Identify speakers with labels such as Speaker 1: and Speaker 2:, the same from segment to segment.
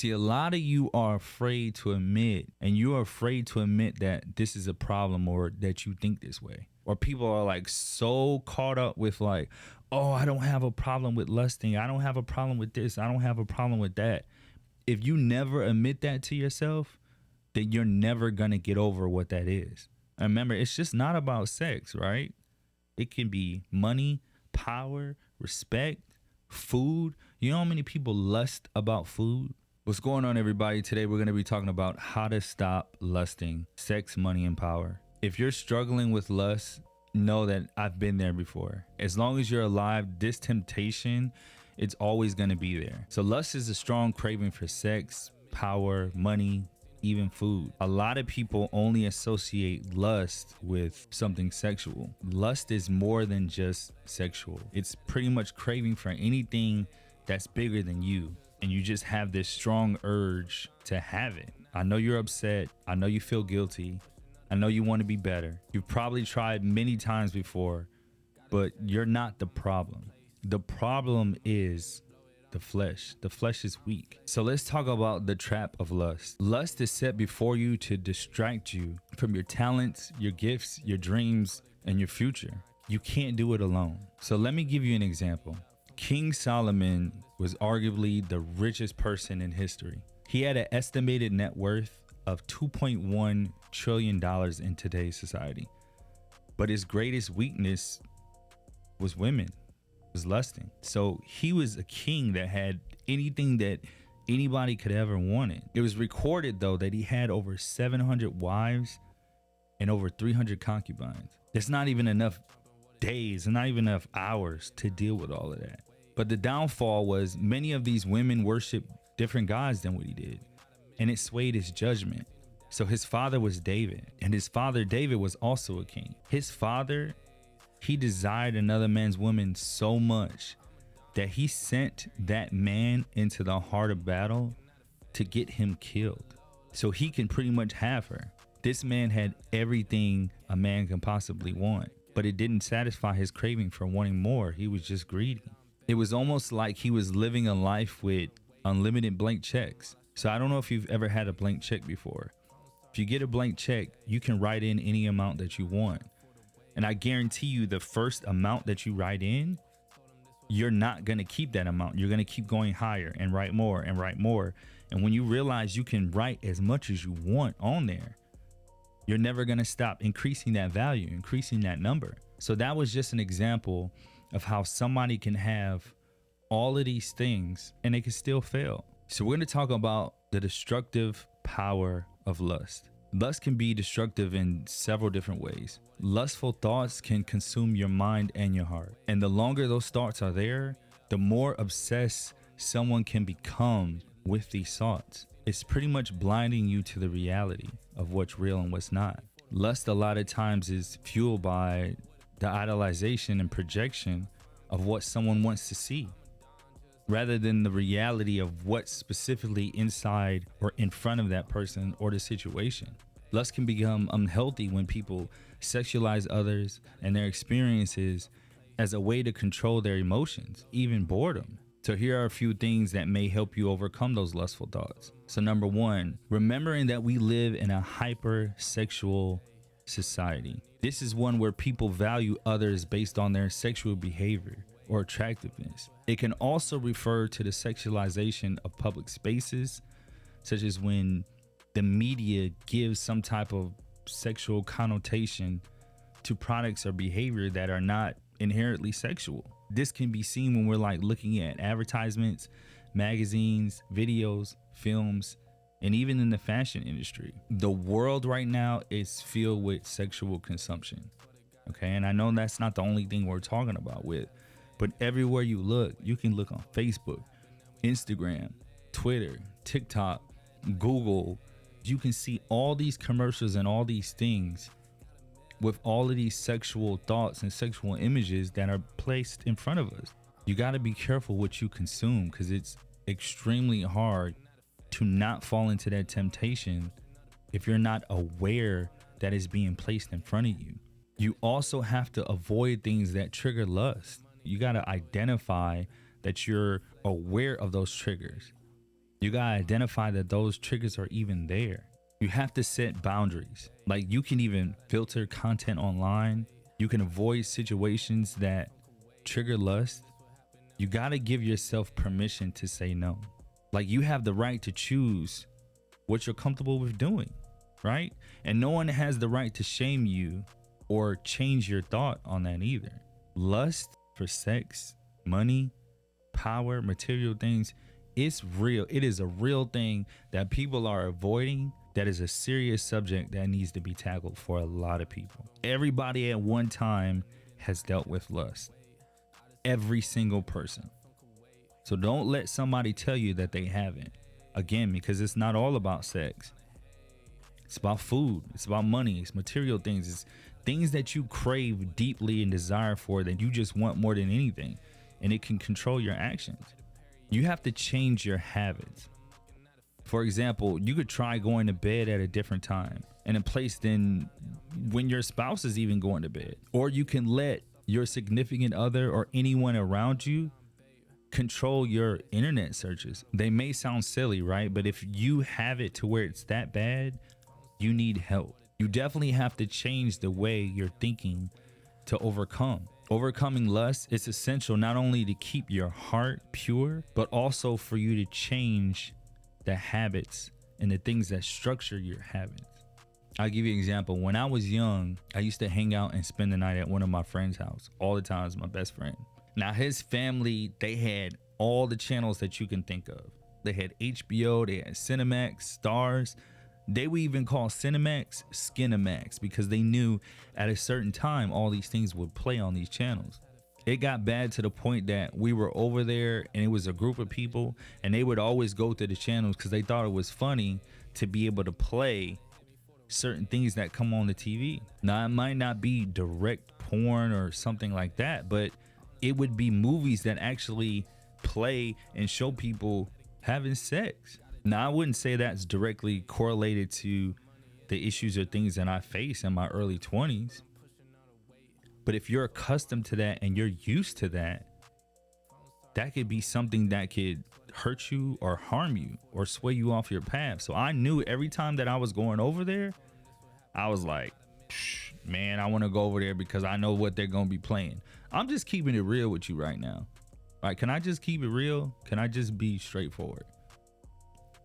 Speaker 1: See, a lot of you are afraid to admit, and you are afraid to admit that this is a problem or that you think this way. Or people are like so caught up with like, oh, I don't have a problem with lusting. I don't have a problem with this. I don't have a problem with that. If you never admit that to yourself, then you're never going to get over what that is. And remember, it's just not about sex, right? It can be money, power, respect, food. You know how many people lust about food? What's going on, everybody? Today we're going to be talking about how to stop lusting, sex, money, and power. If you're struggling with lust, know that I've been there before. As long as you're alive, this temptation, it's always going to be there. So lust is a strong craving for sex, power, money, even food. A lot of people only associate lust with something sexual. Lust is more than just sexual. It's pretty much craving for anything that's bigger than you. And you just have this strong urge to have it. I know you're upset. I know you feel guilty. I know you want to be better. You've probably tried many times before, but you're not the problem. The problem is the flesh. The flesh is weak. So let's talk about the trap of lust. Lust is set before you to distract you from your talents, your gifts, your dreams, and your future. You can't do it alone. So let me give you an example. King Solomon was arguably the richest person in history. He had an estimated net worth of $2.1 trillion in today's society. But his greatest weakness was women, was lusting. So he was a king that had anything that anybody could ever wanted. It was recorded, though, that he had over 700 wives and over 300 concubines. There's not even enough days and not even enough hours to deal with all of that. But the downfall was many of these women worshiped different gods than what he did, and it swayed his judgment. So his father was David, and his father David was also a king. His father, he desired another man's woman so much that he sent that man into the heart of battle to get him killed, so he can pretty much have her. This man had everything a man can possibly want, but it didn't satisfy his craving for wanting more. He was just greedy. It was almost like he was living a life with unlimited blank checks. So I don't know if you've ever had a blank check before. If you get a blank check, you can write in any amount that you want. And I guarantee you the first amount that you write in, you're not going to keep that amount. You're going to keep going higher and write more and write more. And when you realize you can write as much as you want on there, you're never going to stop increasing that value, increasing that number. So that was just an example of how somebody can have all of these things and they can still fail. So we're going to talk about the destructive power of lust. Lust can be destructive in several different ways. Lustful thoughts can consume your mind and your heart. And the longer those thoughts are there, the more obsessed someone can become with these thoughts. It's pretty much blinding you to the reality of what's real and what's not. Lust a lot of times is fueled by the idolization and projection of what someone wants to see, rather than the reality of what's specifically inside or in front of that person or the situation. Lust can become unhealthy when people sexualize others and their experiences as a way to control their emotions, even boredom. So here are a few things that may help you overcome those lustful thoughts. So number one, remembering that we live in a hypersexual society. This is one where people value others based on their sexual behavior or attractiveness. It can also refer to the sexualization of public spaces, such as when the media gives some type of sexual connotation to products or behavior that are not inherently sexual. This can be seen when we're like looking at advertisements, magazines, videos, films, and even in the fashion industry. The world right now is filled with sexual consumption. Okay, and I know that's not the only thing we're talking about with, but everywhere you look, you can look on Facebook, Instagram, Twitter, TikTok, Google. You can see all these commercials and all these things with all of these sexual thoughts and sexual images that are placed in front of us. You got to be careful what you consume, because it's extremely hard to not fall into that temptation if you're not aware that it's being placed in front of you. You also have to avoid things that trigger lust. You got to identify that you're aware of those triggers. You gotta identify that those triggers are even there. You have to set boundaries. Like, you can even filter content online. You can avoid situations that trigger lust. You gotta give yourself permission to say no. Like, you have the right to choose what you're comfortable with doing, right? And no one has the right to shame you or change your thought on that either. Lust for sex, money, power, material things, it's real. It is a real thing that people are avoiding. That is a serious subject that needs to be tackled for a lot of people. Everybody at one time has dealt with lust. Every single person. So don't let somebody tell you that they haven't. Again, because it's not all about sex. It's about food. It's about money. It's material things. It's things that you crave deeply and desire for, that you just want more than anything. And it can control your actions. You have to change your habits. For example, you could try going to bed at a different time and a place than when your spouse is even going to bed. Or you can let your significant other or anyone around you control your internet searches. They may sound silly, right? But if you have it to where it's that bad, you need help. You definitely have to change the way you're thinking to overcome. Overcoming lust is essential not only to keep your heart pure, but also for you to change the habits and the things that structure your habits. I'll give you an example. When I was young, I used to hang out and spend the night at one of my friend's house all the time. As my best friend. Now, his family, they had all the channels that you can think of. They had HBO, they had Cinemax, Stars. They would even call Cinemax Skinemax because they knew at a certain time all these things would play on these channels. It got bad to the point that we were over there and it was a group of people and they would always go to the channels because they thought it was funny to be able to play certain things that come on the TV. Now, it might not be direct porn or something like that, but it would be movies that actually play and show people having sex. Now, I wouldn't say that's directly correlated to the issues or things that I face in my early 20s. But if you're accustomed to that and you're used to that, that could be something that could hurt you or harm you or sway you off your path. So I knew every time that I was going over there, I was like, man, I want to go over there because I know what they're going to be playing. I'm just keeping it real with you right now. All right, can I just keep it real? Can I just be straightforward?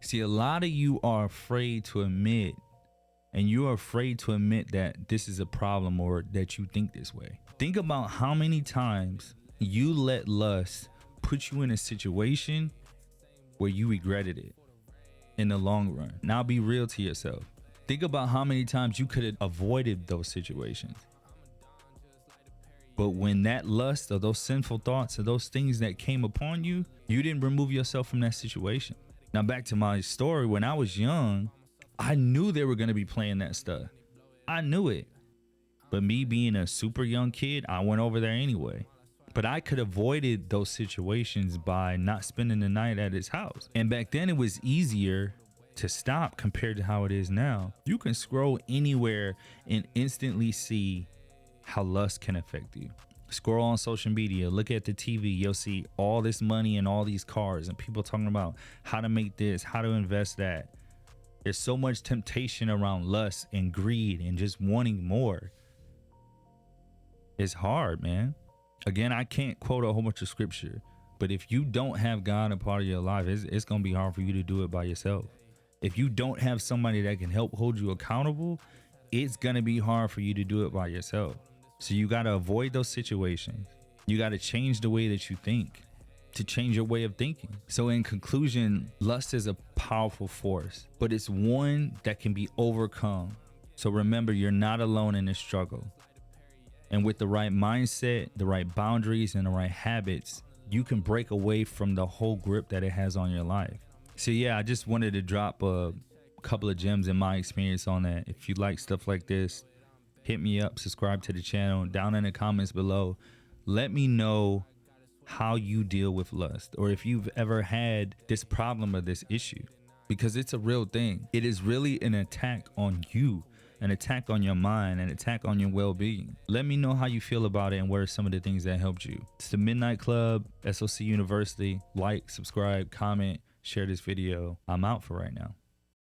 Speaker 1: See, a lot of you are afraid to admit, and you're afraid to admit that this is a problem or that you think this way. Think about how many times you let lust put you in a situation where you regretted it in the long run. Now be real to yourself. Think about how many times you could have avoided those situations. But when that lust or those sinful thoughts or those things that came upon you, you didn't remove yourself from that situation. Now back to my story. When I was young, I knew they were going to be playing that stuff. I knew it. But me being a super young kid, I went over there anyway. But I could have avoided those situations by not spending the night at his house. And back then it was easier to stop compared to how it is now. You can scroll anywhere and instantly see how lust can affect you. Scroll on social media, look at the TV, you'll see all this money and all these cars and people talking about how to make this, how to invest that. There's so much temptation around lust and greed and just wanting more. It's hard, man. Again, I can't quote a whole bunch of scripture, but if you don't have God a part of your life, it's going to be hard for you to do it by yourself. If you don't have somebody that can help hold you accountable, it's going to be hard for you to do it by yourself. So you got to avoid those situations. You got to change the way that you think to change your way of thinking. So in conclusion, lust is a powerful force, but it's one that can be overcome. So remember, you're not alone in this struggle. And with the right mindset, the right boundaries, and the right habits, you can break away from the whole grip that it has on your life. So yeah, I just wanted to drop a couple of gems in my experience on that. If you like stuff like this, hit me up, subscribe to the channel. Down in the comments below, let me know how you deal with lust, or if you've ever had this problem or this issue, because it's a real thing. It is really an attack on you, an attack on your mind, an attack on your well-being. Let me know how you feel about it and what are some of the things that helped you. It's the Midnight Club, SOC University. Like, subscribe, comment, share this video. I'm out for right now.